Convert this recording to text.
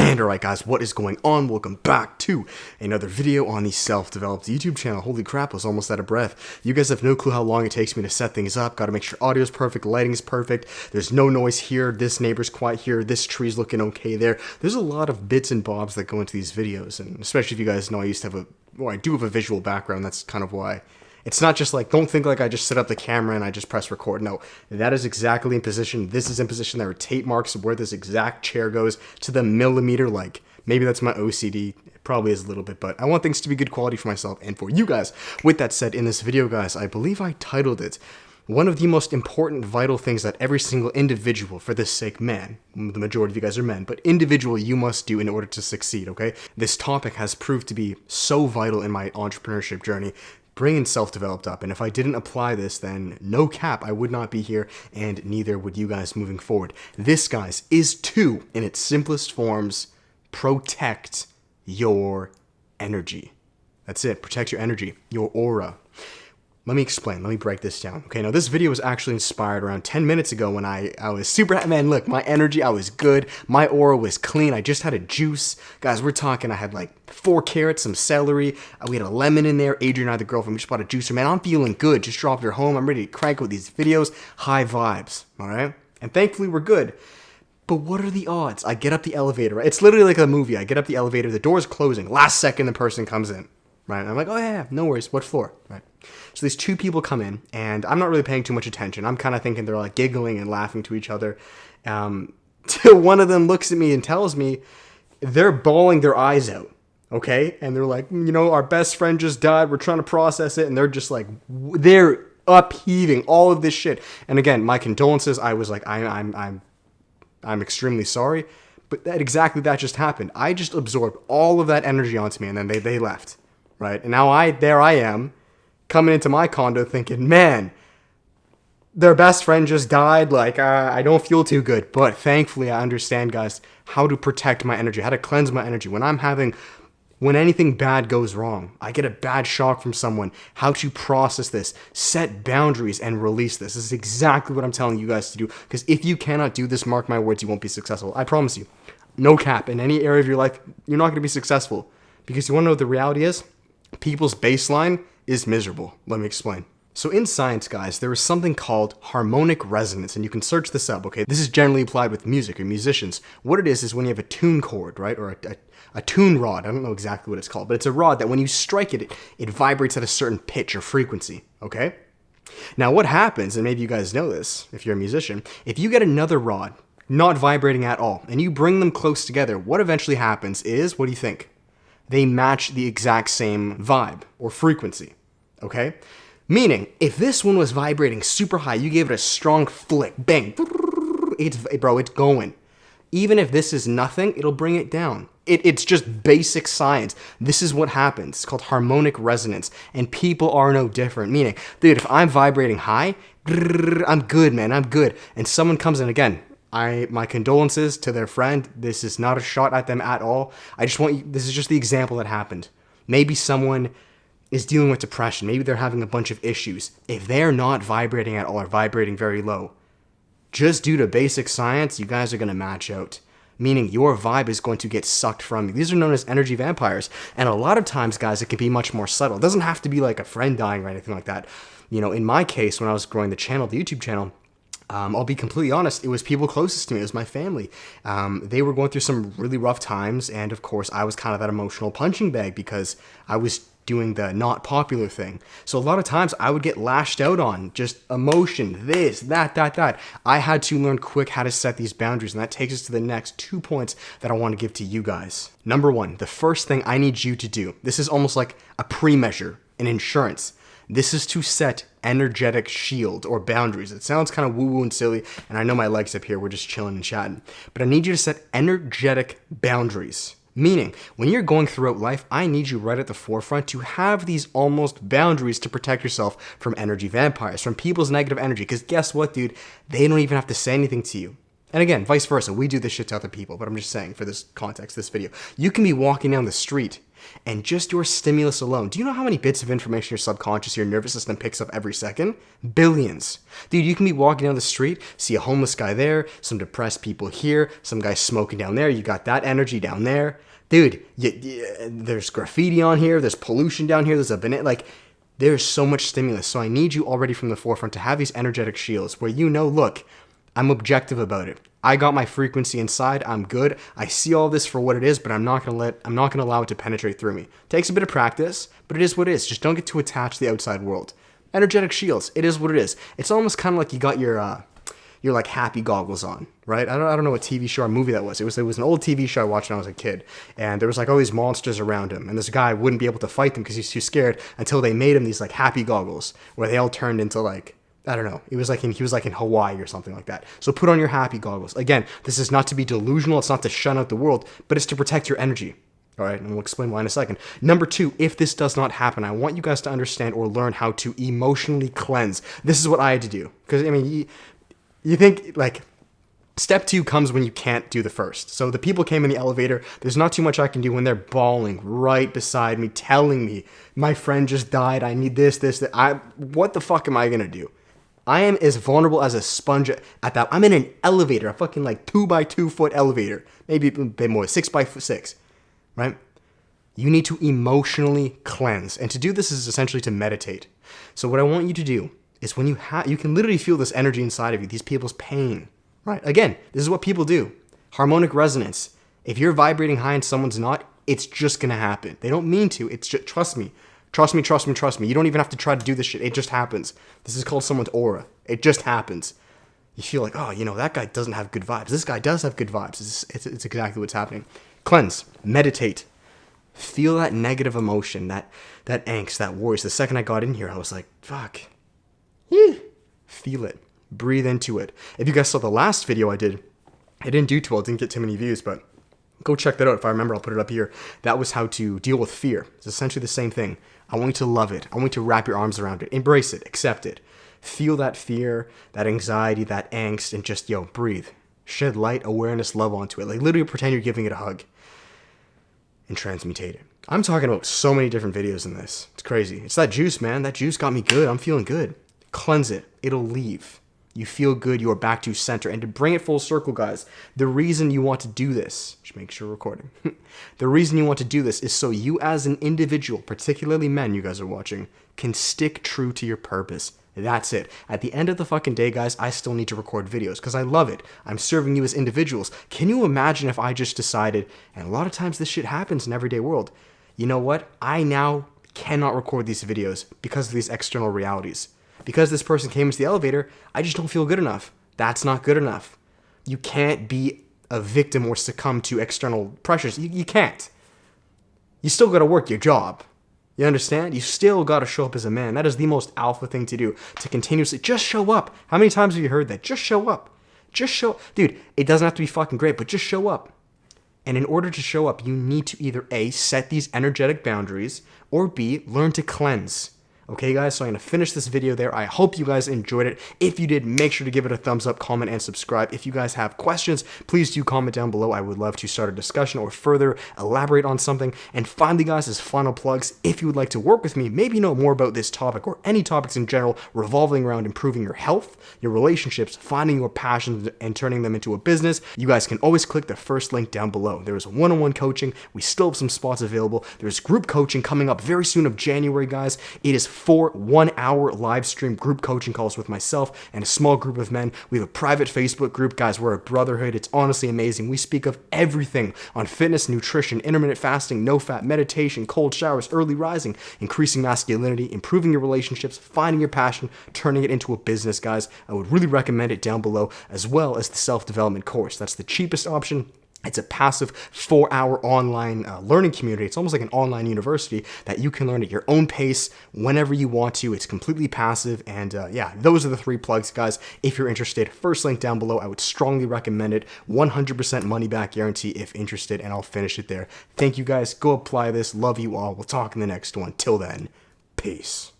And alright guys, what is going on? Welcome back to another video on the self-developed YouTube channel. Holy crap, I was almost out of breath. You guys have no clue how long it takes me to set things up. Gotta make sure audio is perfect, lighting is perfect, there's no noise here, this neighbor's quiet here, this tree's looking okay there. There's a lot of bits and bobs that go into these videos, and especially if you guys know I used to have I do have a visual background, that's kind of why. It's not just like, don't think like I just set up the camera and I just press record. No, that is exactly in position. This is in position. There are tape marks of where this exact chair goes to the millimeter. Like, maybe that's my OCD. It probably is a little bit, but I want things to be good quality for myself and for you guys. With that said, in this video, guys, I believe I titled it, one of the most important vital things that every single individual, for this sake, man, the majority of you guys are men, but individual you must do in order to succeed, okay? This topic has proved to be so vital in my entrepreneurship journey, bringing self-developed up, and if I didn't apply this, then no cap, I would not be here, and neither would you guys moving forward. This, guys, is to, in its simplest forms, protect your energy. That's it, protect your energy, your aura. Let me explain, let me break this down. Okay, now this video was actually inspired around 10 minutes ago when I was super happy. Man, look, my energy, I was good. My aura was clean. I just had a juice. Guys, we're talking, I had like 4 carrots, some celery. We had a lemon in there. Adrian and I, the girlfriend, we just bought a juicer. Man, I'm feeling good. Just dropped her home. I'm ready to crank with these videos. High vibes, all right? And thankfully, we're good. But what are the odds? I get up the elevator, right? It's literally like a movie. I get up the elevator, the door's closing. Last second, the person comes in. Right, and I'm like, oh yeah, no worries, what floor? Right. So these 2 people come in, and I'm not really paying too much attention. I'm kind of thinking they're like giggling and laughing to each other. Till one of them looks at me and tells me they're bawling their eyes out, okay? And they're like, you know, our best friend just died, we're trying to process it, and they're just like, they're upheaving all of this shit. And again, my condolences, I was like, I'm extremely sorry, but that just happened. I just absorbed all of that energy onto me, and then they left. Right, and now there I am, coming into my condo thinking, man, their best friend just died, like, I don't feel too good. But thankfully, I understand, guys, how to protect my energy, how to cleanse my energy. When anything bad goes wrong, I get a bad shock from someone, how to process this, set boundaries, and release this. This is exactly what I'm telling you guys to do, because if you cannot do this, mark my words, you won't be successful. I promise you. No cap. In any area of your life, you're not going to be successful. Because you want to know what the reality is? People's baseline is miserable. Let me explain. So in science, guys, there is something called harmonic resonance, and you can search this up, okay? This is generally applied with music or musicians. What it is when you have a tune cord, right? Or a tune rod. I don't know exactly what it's called, but it's a rod that when you strike it, it vibrates at a certain pitch or frequency, okay? Now what happens, and maybe you guys know this if you're a musician, if you get another rod not vibrating at all, and you bring them close together, what eventually happens is, what do you think? They match the exact same vibe or frequency, okay? Meaning, if this one was vibrating super high, you gave it a strong flick, bang, it's going. Even if this is nothing, it'll bring it down. It's just basic science. This is what happens. It's called harmonic resonance, and people are no different. Meaning, dude, if I'm vibrating high, I'm good, man, I'm good. And someone comes in again, my condolences to their friend. This is not a shot at them at all. I just want you, this is just the example that happened. Maybe someone is dealing with depression. Maybe they're having a bunch of issues. If they're not vibrating at all or vibrating very low, just due to basic science, you guys are going to match out. Meaning your vibe is going to get sucked from you. These are known as energy vampires. And a lot of times, guys, it can be much more subtle. It doesn't have to be like a friend dying or anything like that. You know, in my case, when I was growing the YouTube channel, I'll be completely honest, it was people closest to me, it was my family. They were going through some really rough times, and of course, I was kind of that emotional punching bag because I was doing the not popular thing. So a lot of times, I would get lashed out on, just emotion, this, that. I had to learn quick how to set these boundaries, and that takes us to the next 2 points that I want to give to you guys. Number 1, the first thing I need you to do, this is almost like a pre-measure in insurance. This is to set energetic shield or boundaries. It sounds kind of woo-woo and silly, and I know my legs up here, we're just chilling and chatting. But I need you to set energetic boundaries. Meaning, when you're going throughout life, I need you right at the forefront to have these almost boundaries to protect yourself from energy vampires, from people's negative energy. Because guess what, dude? They don't even have to say anything to you. And again, vice versa. We do this shit to other people, but I'm just saying for this context, this video. You can be walking down the street and just your stimulus alone. Do you know how many bits of information your subconscious, your nervous system picks up every second? Billions. Dude, you can be walking down the street, see a homeless guy there, some depressed people here, some guy smoking down there. You got that energy down there. Dude, there's graffiti on here. There's pollution down here. There's a banana. Like, there's so much stimulus. So I need you already from the forefront to have these energetic shields where you know, look, I'm objective about it. I got my frequency inside. I'm good. I see all this for what it is, but I'm not gonna allow it to penetrate through me. Takes a bit of practice, but it is what it is. Just don't get too attached to the outside world. Energetic shields. It is what it is. It's almost kind of like you got your like happy goggles on, right? I don't know what TV show or movie that was. It was an old TV show I watched when I was a kid, and there was like all these monsters around him, and this guy wouldn't be able to fight them because he's too scared until they made him these like happy goggles where they all turned into like, I don't know. He was like in Hawaii or something like that. So put on your happy goggles. Again, this is not to be delusional. It's not to shun out the world, but it's to protect your energy. All right, and we'll explain why in a second. Number 2, if this does not happen, I want you guys to understand or learn how to emotionally cleanse. This is what I had to do. Because, I mean, you think, like, step 2 comes when you can't do the first. So the people came in the elevator. There's not too much I can do when they're bawling right beside me, telling me, my friend just died. I need this, that. What the fuck am I going to do? I am as vulnerable as a sponge at that. I'm in an elevator, a fucking like 2x2 foot elevator, maybe a bit more, 6x6, right? You need to emotionally cleanse. And to do this is essentially to meditate. So what I want you to do is when you can literally feel this energy inside of you, these people's pain, right? Again, this is what people do. Harmonic resonance. If you're vibrating high and someone's not, it's just going to happen. They don't mean to. It's just, trust me. Trust me, trust me, trust me. You don't even have to try to do this shit. It just happens. This is called someone's aura. It just happens. You feel like, oh, you know, that guy doesn't have good vibes. This guy does have good vibes. It's exactly what's happening. Cleanse. Meditate. Feel that negative emotion, that angst, that worry. So the second I got in here, I was like, fuck. Feel it. Breathe into it. If you guys saw the last video I did, I didn't do too well. Didn't get too many views, but go check that out. If I remember, I'll put it up here. That was how to deal with fear. It's essentially the same thing. I want you to love it. I want you to wrap your arms around it. Embrace it. Accept it. Feel that fear, that anxiety, that angst, and just, breathe. Shed light, awareness, love onto it. Like, literally pretend you're giving it a hug. And transmutate it. I'm talking about so many different videos in this. It's crazy. It's that juice, man. That juice got me good. I'm feeling good. Cleanse it. It'll leave. You feel good, you are back to center. And to bring it full circle, guys, the reason you want to do this, just make sure we're recording. The reason you want to do this is so you as an individual, particularly men you guys are watching, can stick true to your purpose. That's it. At the end of the fucking day, guys, I still need to record videos because I love it. I'm serving you as individuals. Can you imagine if I just decided, and a lot of times this shit happens in everyday world, you know what? I now cannot record these videos because of these external realities. Because this person came into the elevator, I just don't feel good enough. That's not good enough. You can't be a victim or succumb to external pressures. You can't. You still got to work your job. You understand? You still got to show up as a man. That is the most alpha thing to do. To continuously just show up. How many times have you heard that? Just show up. Just show. Dude, it doesn't have to be fucking great, but just show up. And in order to show up, you need to either A, set these energetic boundaries, or B, learn to cleanse. Okay, guys, so I'm going to finish this video there. I hope you guys enjoyed it. If you did, make sure to give it a thumbs up, comment, and subscribe. If you guys have questions, please do comment down below. I would love to start a discussion or further elaborate on something. And finally, guys, as final plugs, if you would like to work with me, maybe know more about this topic or any topics in general revolving around improving your health, your relationships, finding your passions, and turning them into a business, you guys can always click the first link down below. There is one-on-one coaching. We still have some spots available. There's group coaching coming up very soon of January, guys. It is 4 1-hour live stream group coaching calls with myself and a small group of men. We have a private Facebook group. Guys, we're a brotherhood. It's honestly amazing. We speak of everything on fitness, nutrition, intermittent fasting, no fat, meditation, cold showers, early rising, increasing masculinity, improving your relationships, finding your passion, turning it into a business, guys. I would really recommend it down below, as well as the self-development course. That's the cheapest option. It's a passive 4-hour online learning community. It's almost like an online university that you can learn at your own pace whenever you want to. It's completely passive. And yeah, those are the 3 plugs, guys. If you're interested, first link down below. I would strongly recommend it. 100% money back guarantee if interested. And I'll finish it there. Thank you, guys. Go apply this. Love you all. We'll talk in the next one. Till then, peace.